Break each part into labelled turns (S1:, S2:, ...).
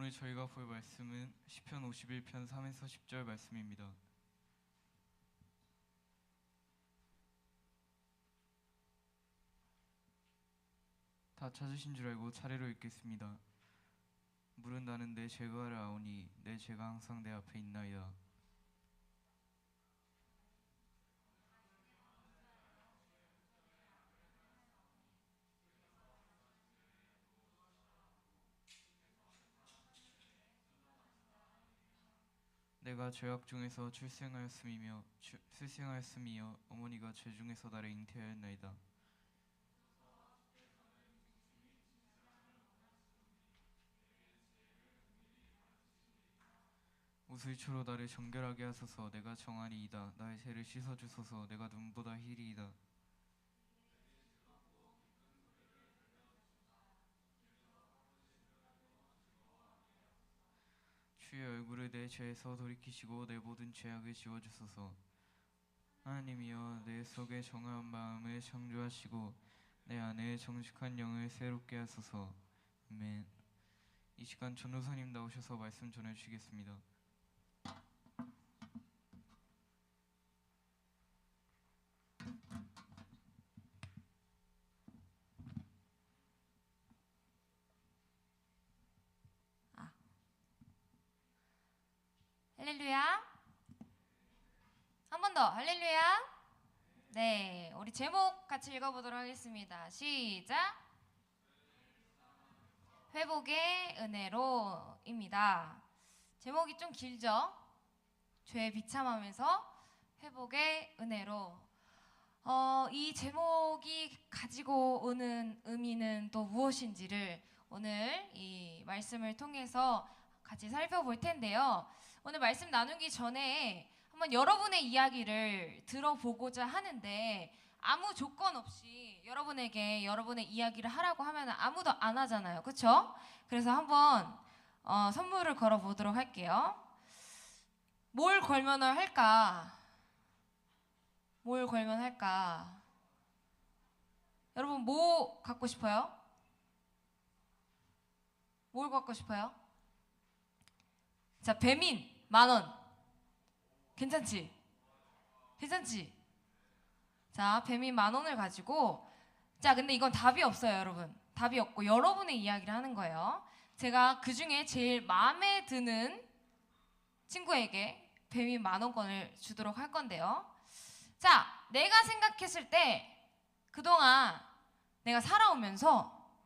S1: 오늘 저희가 볼 말씀은 시편 51편 3에서 10절 말씀입니다. 다 찾으신 줄 알고 차례로 읽겠습니다. 물은 나는 내 죄가를 아오니 내 죄가 항상 내 앞에 있나이다. 내가 죄악 중에서 출생하였음이며 어머니가 죄 중에서 나를 잉태하였나이다. 우슬초로 나를 정결하게 하소서. 내가 정하리이다. 나의 죄를 씻어주소서. 내가 눈보다 희리이다. 주의 얼굴을 내 죄에서 돌이키시고 내 모든 죄악을 지워주소서. 하나님이여, 내 속에 정한 마음을 창조하시고 내 안에 정직한 영을 새롭게 하소서. 아멘. 이 시간 전도사님 나오셔서 말씀 전해주시겠습니다.
S2: 할렐루야. 한 번 더 할렐루야. 네, 우리 제목 같이 읽어보도록 하겠습니다. 시작. 회복의 은혜로입니다. 제목이 좀 길죠? 죄 비참하면서 회복의 은혜로. 이 제목이 가지고 오는 의미는 또 무엇인지를 오늘 이 말씀을 통해서 같이 살펴볼 텐데요. 오늘 말씀 나누기 전에 한번 여러분의 이야기를 들어보고자 하는데, 아무 조건 없이 여러분에게 여러분의 이야기를 하라고 하면 아무도 안 하잖아요. 그렇죠? 그래서 한번 선물을 걸어보도록 할게요. 뭘 걸면 할까? 뭘 걸면 할까? 여러분 뭐 갖고 싶어요? 뭘 갖고 싶어요? 자, 배민 10,000원. 괜찮지? 괜찮지? 자, 배민 10,000원을 가지고, 자, 근데 이건 답이 없어요, 여러분. 답이 없고 여러분의 이야기를 하는 거예요. 제가 그 중에 제일 마음에 드는 친구에게 배민 10,000원권을 주도록 할 건데요. 자, 내가 생각했을 때 그동안 내가 살아오면서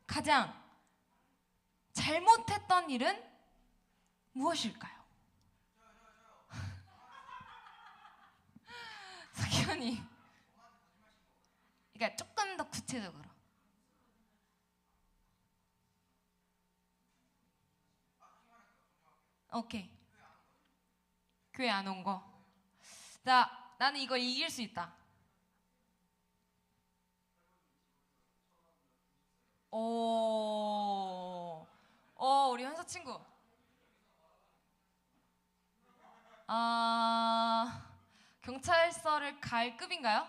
S2: 가장 잘못했던 일은 무엇일까요? 석현이. 그러니까 조금 더 구체적으로. 오케이. 교회 안 온 거. 자, 나는 이거 이길 수 있다. 우리 현서 친구. 경찰서를 갈 급인가요?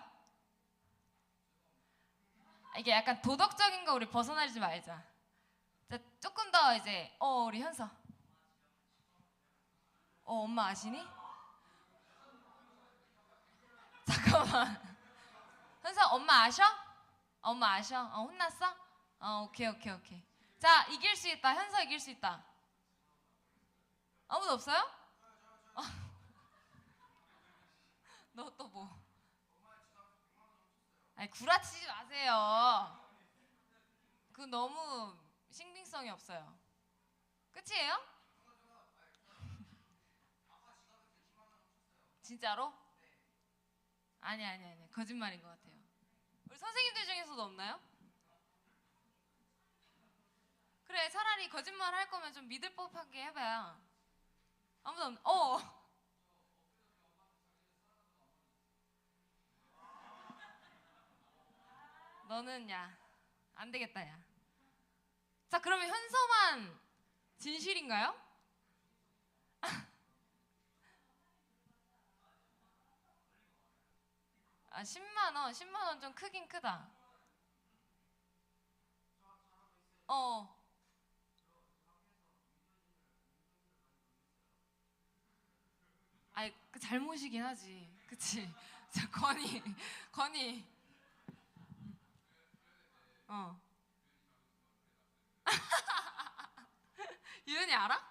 S2: 이게 약간 도덕적인 거 우리 벗어나지 말자. 자, 조금 더 이제, 우리 현서. 엄마 아시니? 잠깐만. 현서 엄마 아셔? 엄마 아셔? 혼났어? 오케이. 자, 이길 수 있다. 현서 이길 수 있다. 아무도 없어요? 너 또 뭐? 아니, 구라치지 마세요. 그 너무 신빙성이 없어요. 끝이에요? 진짜로? 아니. 거짓말인 것 같아요. 우리 선생님들 중에서도 없나요? 그래, 차라리 거짓말 할 거면 좀 믿을 법하게 해봐요. 아무도 없네. 너는 야, 안 되겠다, 야. 자, 그러면 현서만 진실인가요? 10만 원 좀 크긴 크다. 아니 그 잘못이긴 하지. 그치? 자 건이 어 유연이 알아?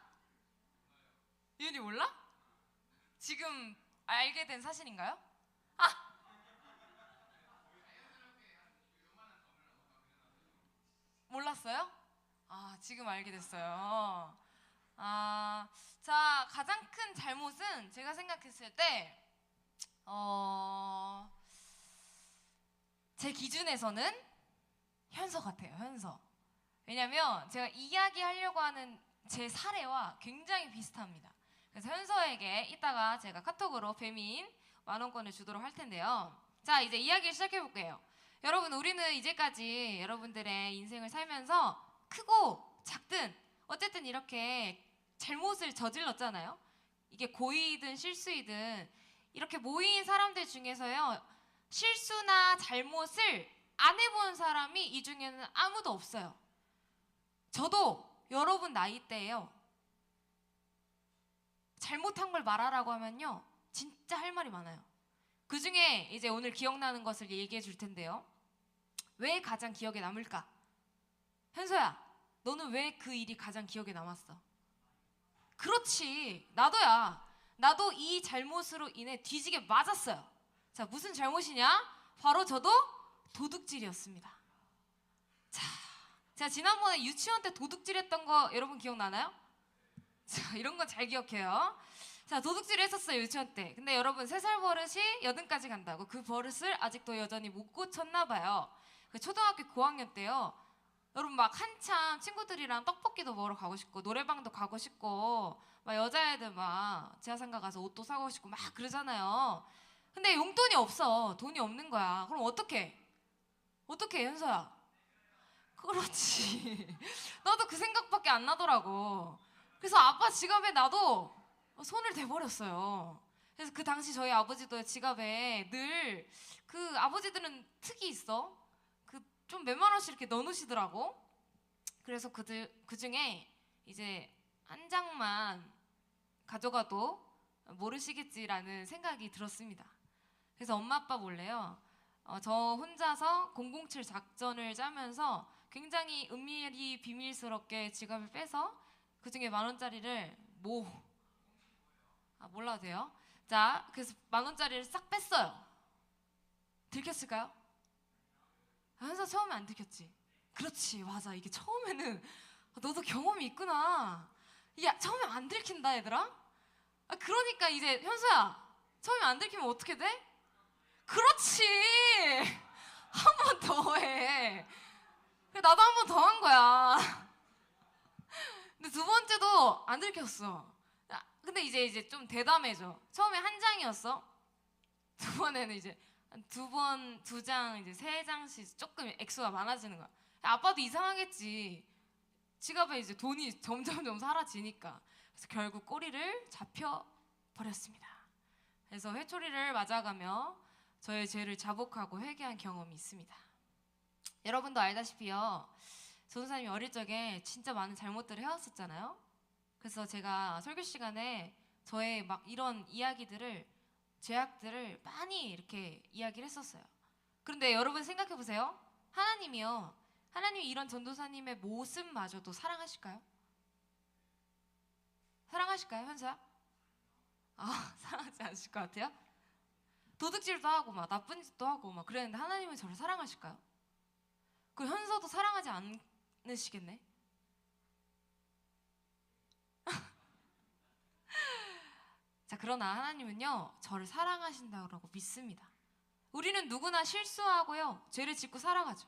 S2: 유연이 몰라? 지금 알게 된 사실인가요? 아 몰랐어요? 아 지금 알게 됐어요. 아, 자 가장 큰 잘못은 제가 생각했을 때 제 기준에서는 현서 같아요. 현서. 왜냐면 제가 이야기하려고 하는 제 사례와 굉장히 비슷합니다. 그래서 현서에게 이따가 제가 카톡으로 배민 만원권을 주도록 할 텐데요. 자 이제 이야기를 시작해 볼게요. 여러분 우리는 이제까지 여러분들의 인생을 살면서 크고 작든 어쨌든 이렇게 잘못을 저질렀잖아요. 이게 고의든 실수이든 이렇게 모인 사람들 중에서요 실수나 잘못을 안 해본 사람이 이 중에는 아무도 없어요. 저도 여러분 나이대예요. 잘못한 걸 말하라고 하면요 진짜 할 말이 많아요. 그 중에 이제 오늘 기억나는 것을 얘기해 줄 텐데요. 왜 가장 기억에 남을까? 현서야, 너는 왜 그 일이 가장 기억에 남았어? 그렇지, 나도야. 나도 이 잘못으로 인해 뒤지게 맞았어요. 자, 무슨 잘못이냐? 바로 저도 도둑질이었습니다. 자, 제가 지난번에 유치원 때 도둑질했던 거 여러분 기억나나요? 자, 이런 건 잘 기억해요. 자, 도둑질을 했었어요 유치원 때. 근데 여러분 3살 버릇이 8까지 간다고 그 버릇을 아직도 여전히 못 고쳤나 봐요. 그 초등학교 고학년 때요. 여러분 막 한참 친구들이랑 떡볶이도 먹으러 가고 싶고 노래방도 가고 싶고 막 여자애들 막 지하상가 가서 옷도 사고 싶고 막 그러잖아요. 근데 용돈이 없어. 돈이 없는 거야. 그럼 어떡해? 어떡해 현서야? 그렇지. 나도 그 생각밖에 안 나더라고. 그래서 아빠 지갑에 나도 손을 대버렸어요. 그래서 그 당시 저희 아버지도 지갑에 늘 그 아버지들은 특이 있어. 그 좀 몇만 원씩 이렇게 넣어놓으시더라고. 그래서 그 중에 이제 한 장만 가져가도 모르시겠지라는 생각이 들었습니다. 그래서 엄마 아빠 몰래요. 저 혼자서 007 작전을 짜면서 굉장히 은밀히 비밀스럽게 지갑을 빼서 그 중에 10,000원짜리를 몰라도 돼요. 자, 그래서 10,000원짜리를 싹 뺐어요. 들켰을까요? 현서 처음에 안 들켰지? 그렇지, 맞아. 이게 처음에는 너도 경험이 있구나. 야, 처음에 안 들킨다, 얘들아. 그러니까 이제 현서야, 처음에 안 들키면 어떻게 돼? 그렇지. 한 번 더 해. 나도 한 번 더 한 거야. 근데 두 번째도 안 들켰어. 근데 이제 좀 대담해져. 처음에 한 장이었어. 두 번에는 이제 두 번, 2장, 이제 3장씩 조금 액수가 많아지는 거야. 아빠도 이상하겠지. 지갑에 이제 돈이 점점 사라지니까. 그래서 결국 꼬리를 잡혀 버렸습니다. 그래서 회초리를 맞아가며 저의 죄를 자복하고 회개한 경험이 있습니다. 여러분도 알다시피요. 전도사님이 어릴 적에 진짜 많은 잘못들을 해왔었잖아요. 그래서 제가 설교 시간에 저의 막 이런 이야기들을 죄악들을 많이 이렇게 이야기를 했었어요. 그런데 여러분 생각해 보세요. 하나님이요. 하나님이 이런 전도사님의 모습마저도 사랑하실까요? 사랑하실까요, 현서야? 사랑하지 않으실 것 같아요. 도둑질도 하고 막 나쁜 짓도 하고 막 그랬는데 하나님은 저를 사랑하실까요? 그 현서도 사랑하지 않으시겠네? 자, 그러나 하나님은요 저를 사랑하신다고 믿습니다. 우리는 누구나 실수하고요 죄를 짓고 살아가죠.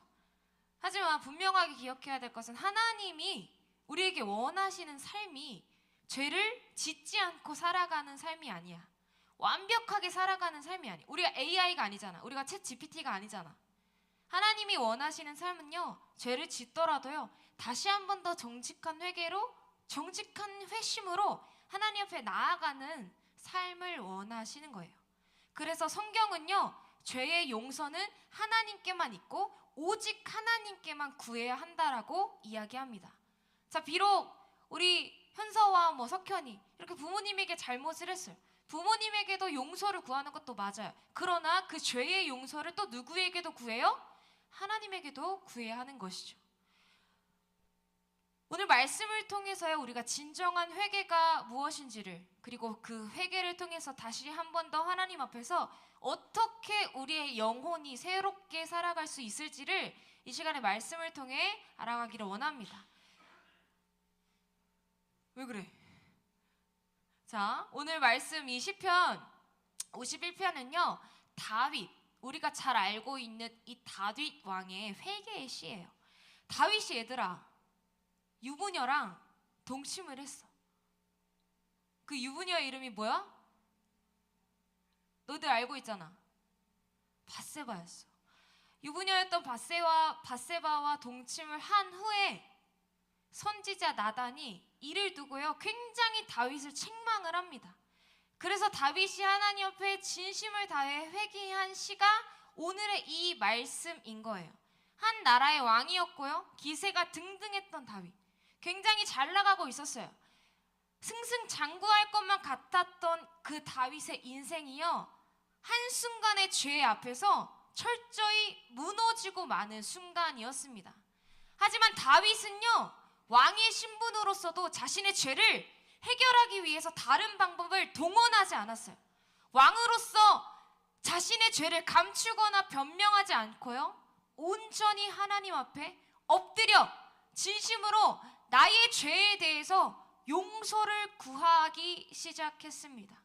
S2: 하지만 분명하게 기억해야 될 것은 하나님이 우리에게 원하시는 삶이 죄를 짓지 않고 살아가는 삶이 아니야. 완벽하게 살아가는 삶이 아니야. 우리가 AI가 아니잖아. 우리가 챗 GPT가 아니잖아. 하나님이 원하시는 삶은요 죄를 짓더라도요 다시 한 번 더 정직한 회개로 정직한 회심으로 하나님 앞에 나아가는 삶을 원하시는 거예요. 그래서 성경은요 죄의 용서는 하나님께만 있고 오직 하나님께만 구해야 한다라고 이야기합니다. 자, 비록 우리 현서와 석현이 이렇게 부모님에게 잘못을 했어요. 부모님에게도 용서를 구하는 것도 맞아요. 그러나 그 죄의 용서를 또 누구에게도 구해요? 하나님에게도 구해야 하는 것이죠. 오늘 말씀을 통해서요, 우리가 진정한 회개가 무엇인지를, 그리고 그 회개를 통해서 다시 한 번 더 하나님 앞에서 어떻게 우리의 영혼이 새롭게 살아갈 수 있을지를 이 시간에 말씀을 통해 알아가기를 원합니다. 왜 그래? 자, 오늘 말씀 이 시편 51편은요, 다윗, 우리가 잘 알고 있는 이 다윗 왕의 회개의 시예요. 다윗이 얘들아, 유부녀랑 동침을 했어. 그 유부녀 이름이 뭐야? 너희들 알고 있잖아. 밧세바였어. 유부녀였던 밧세바와 동침을 한 후에 선지자 나단이 이를 두고요, 굉장히 다윗을 책망을 합니다. 그래서 다윗이 하나님 앞에 진심을 다해 회개한 시가 오늘의 이 말씀인 거예요. 한 나라의 왕이었고요, 기세가 등등했던 다윗, 굉장히 잘 나가고 있었어요. 승승장구할 것만 같았던 그 다윗의 인생이요, 한순간의 죄 앞에서 철저히 무너지고 마는 순간이었습니다. 하지만 다윗은요, 왕의 신분으로서도 자신의 죄를 해결하기 위해서 다른 방법을 동원하지 않았어요. 왕으로서 자신의 죄를 감추거나 변명하지 않고요, 온전히 하나님 앞에 엎드려 진심으로 나의 죄에 대해서 용서를 구하기 시작했습니다.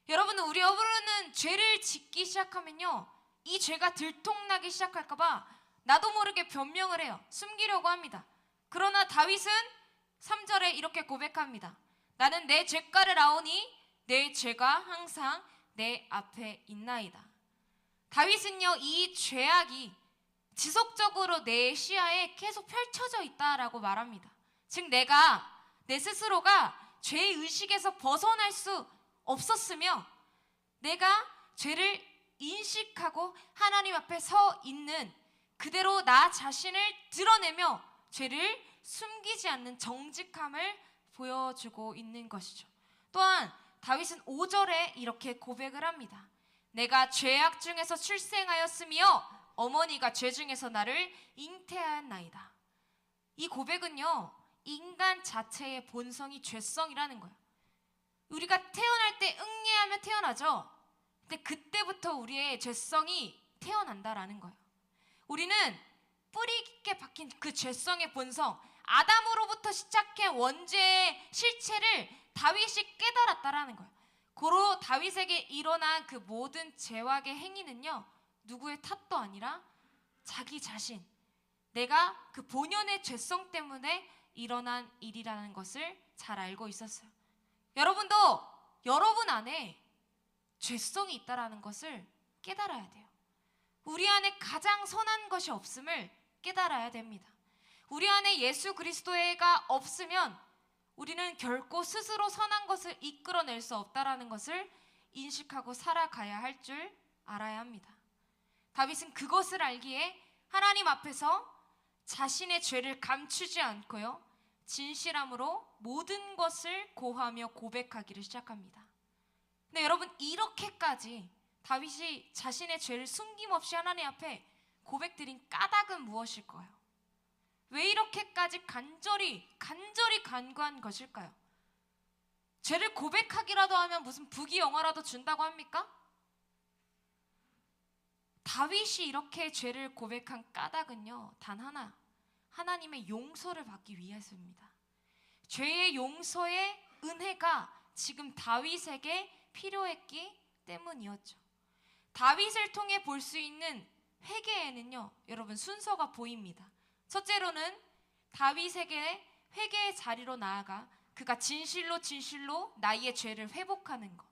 S2: 여러분, 여러분은 죄를 짓기 시작하면요, 이 죄가 들통나기 시작할까봐 나도 모르게 변명을 해요. 숨기려고 합니다. 그러나 다윗은 3절에 이렇게 고백합니다. 나는 내 죄가를 아오니 내 죄가 항상 내 앞에 있나이다. 다윗은요, 이 죄악이 지속적으로 내 시야에 계속 펼쳐져 있다라고 말합니다. 즉, 내 스스로가 죄의 의식에서 벗어날 수 없었으며, 내가 죄를 인식하고 하나님 앞에 서 있는 그대로 나 자신을 드러내며 죄를 숨기지 않는 정직함을 보여주고 있는 것이죠. 또한 다윗은 5절에 이렇게 고백을 합니다. 내가 죄악 중에서 출생하였으며 어머니가 죄 중에서 나를 잉태하였나이다. 이 고백은요, 인간 자체의 본성이 죄성이라는 거예요. 우리가 태어날 때 응애하며 태어나죠. 근데 그때부터 우리의 죄성이 태어난다라는 거예요. 우리는 뿌리 깊게 박힌 그 죄성의 본성, 아담으로부터 시작해 원죄의 실체를 다윗이 깨달았다라는 거예요. 고로 다윗에게 일어난 그 모든 죄악의 행위는요, 누구의 탓도 아니라 자기 자신, 내가 그 본연의 죄성 때문에 일어난 일이라는 것을 잘 알고 있었어요. 여러분도 여러분 안에 죄성이 있다라는 것을 깨달아야 돼요. 우리 안에 가장 선한 것이 없음을 깨달아야 됩니다. 우리 안에 예수 그리스도가 없으면 우리는 결코 스스로 선한 것을 이끌어낼 수 없다라는 것을 인식하고 살아가야 할 줄 알아야 합니다. 다윗은 그것을 알기에 하나님 앞에서 자신의 죄를 감추지 않고요, 진실함으로 모든 것을 고하며 고백하기를 시작합니다. 근데 여러분, 이렇게까지 다윗이 자신의 죄를 숨김없이 하나님 앞에 고백드린 까닭은 무엇일까요? 왜 이렇게까지 간절히 간구한 것일까요? 죄를 고백하기라도 하면 무슨 부귀영화라도 준다고 합니까? 다윗이 이렇게 죄를 고백한 까닭은요, 단 하나, 하나님의 용서를 받기 위해서입니다. 죄의 용서의 은혜가 지금 다윗에게 필요했기 때문이었죠. 다윗을 통해 볼 수 있는 회개에는요, 여러분, 순서가 보입니다. 첫째로는 다윗에게 회개의 자리로 나아가 그가 진실로 나의 죄를 회복하는 것.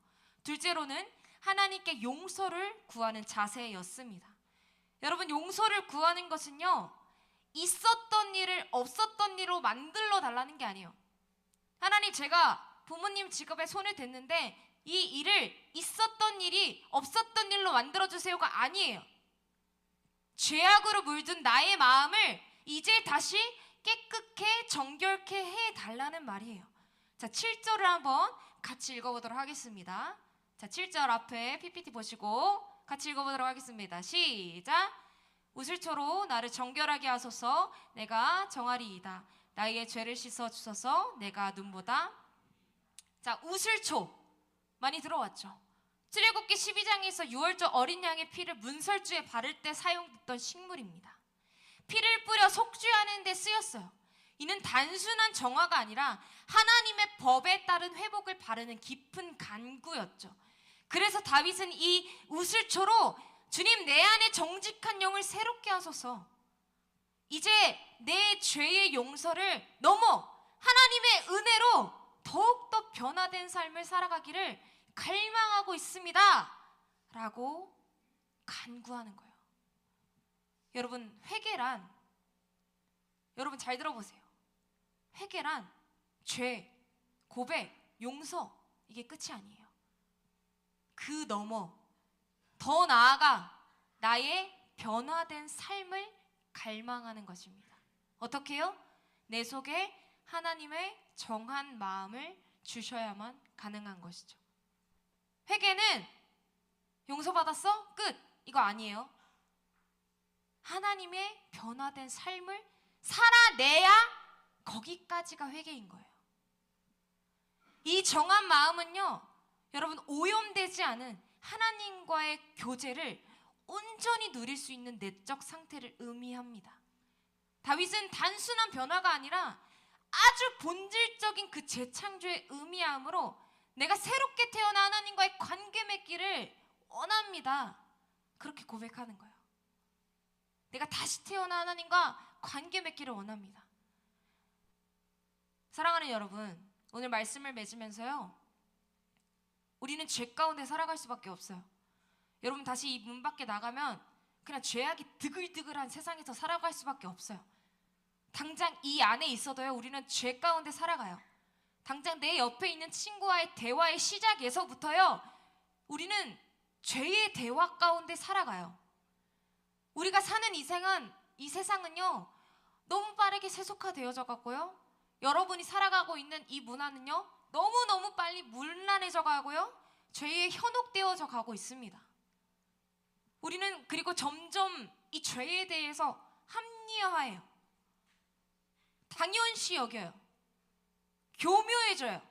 S2: 둘째로는 하나님께 용서를 구하는 자세였습니다. 여러분, 용서를 구하는 것은요, 있었던 일을 없었던 일로 만들어 달라는 게 아니에요. 하나님, 제가 부모님 직업에 손을 댔는데 이 일을 있었던 일이 없었던 일로 만들어주세요가 아니에요. 죄악으로 물든 나의 마음을 이제 다시 깨끗게 정결케 해달라는 말이에요. 자, 7절을 한번 같이 읽어보도록 하겠습니다. 자, 7절 앞에 PPT 보시고 같이 읽어보도록 하겠습니다. 시작. 우슬초로 나를 정결하게 하소서. 내가 정하리이다. 나의 죄를 씻어 주소서. 내가 눈보다. 자, 우슬초 많이 들어왔죠. 출애굽기 12장에서 유월절 어린 양의 피를 문설주에 바를 때 사용됐던 식물입니다. 피를 뿌려 속죄하는 데 쓰였어요. 이는 단순한 정화가 아니라 하나님의 법에 따른 회복을 바르는 깊은 간구였죠. 그래서 다윗은 이 우슬초로 주님, 내 안에 정직한 영을 새롭게 하소서. 이제 내 죄의 용서를 넘어 하나님의 은혜로 더욱더 변화된 삶을 살아가기를 갈망하고 있습니다 라고 간구하는 거예요. 여러분, 회개란, 여러분 잘 들어보세요. 회개란 죄, 고백, 용서, 이게 끝이 아니에요. 그 넘어 더 나아가 나의 변화된 삶을 갈망하는 것입니다. 어떻게 해요? 내 속에 하나님의 정한 마음을 주셔야만 가능한 것이죠. 회개는 용서받았어? 끝! 이거 아니에요. 하나님의 변화된 삶을 살아내야 거기까지가 회개인 거예요. 이 정한 마음은요, 여러분, 오염되지 않은 하나님과의 교제를 온전히 누릴 수 있는 내적 상태를 의미합니다. 다윗은 단순한 변화가 아니라 아주 본질적인 그 재창조의 의미함으로 내가 새롭게 태어나 하나님과의 관계 맺기를 원합니다. 그렇게 고백하는 거예요. 내가 다시 태어나 하나님과 관계 맺기를 원합니다. 사랑하는 여러분, 오늘 말씀을 맺으면서요, 우리는 죄 가운데 살아갈 수밖에 없어요. 여러분, 다시 이 문 밖에 나가면 그냥 죄악이 드글드글한 세상에서 살아갈 수밖에 없어요. 당장 이 안에 있어도요, 우리는 죄 가운데 살아가요. 당장 내 옆에 있는 친구와의 대화의 시작에서부터요, 우리는 죄의 대화 가운데 살아가요. 우리가 사는 이 세상은요, 너무 빠르게 세속화되어져 갔고요, 여러분이 살아가고 있는 이 문화는요, 너무너무 빨리 문란해져 가고요, 죄에 현혹되어져 가고 있습니다. 우리는 그리고 점점 이 죄에 대해서 합리화해요. 당연시 여겨요. 교묘해져요.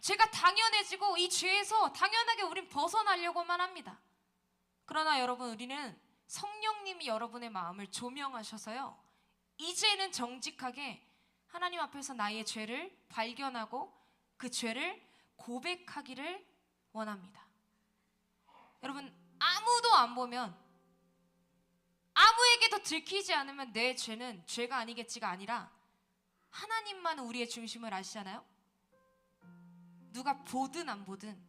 S2: 죄가 당연해지고 이 죄에서 당연하게 우린 벗어나려고만 합니다. 그러나 여러분, 우리는 성령님이 여러분의 마음을 조명하셔서요, 이제는 정직하게 하나님 앞에서 나의 죄를 발견하고 그 죄를 고백하기를 원합니다. 여러분, 아무도 안 보면, 아무에게도 들키지 않으면 내 죄는 죄가 아니겠지가 아니라 하나님만 우리의 중심을 아시잖아요. 누가 보든 안 보든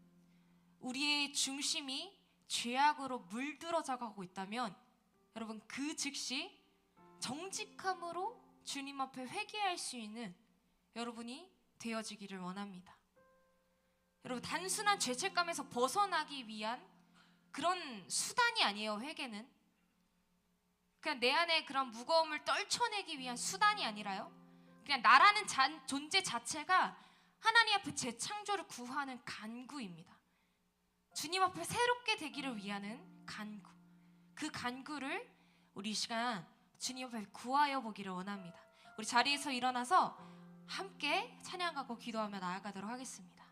S2: 우리의 중심이 죄악으로 물들어져 가고 있다면 여러분, 그 즉시 정직함으로 주님 앞에 회개할 수 있는 여러분이 되어지기를 원합니다. 여러분, 단순한 죄책감에서 벗어나기 위한 그런 수단이 아니에요. 회개는 그냥 내 안에 그런 무거움을 떨쳐내기 위한 수단이 아니라요, 그냥 나라는 존재 자체가 하나님 앞에 재창조를 구하는 간구입니다. 주님 앞에 새롭게 되기를 위하는 간구. 그 간구를 우리 이 시간 주님 앞에 구하여 보기를 원합니다. 우리 자리에서 일어나서 함께 찬양하고 기도하며 나아가도록 하겠습니다.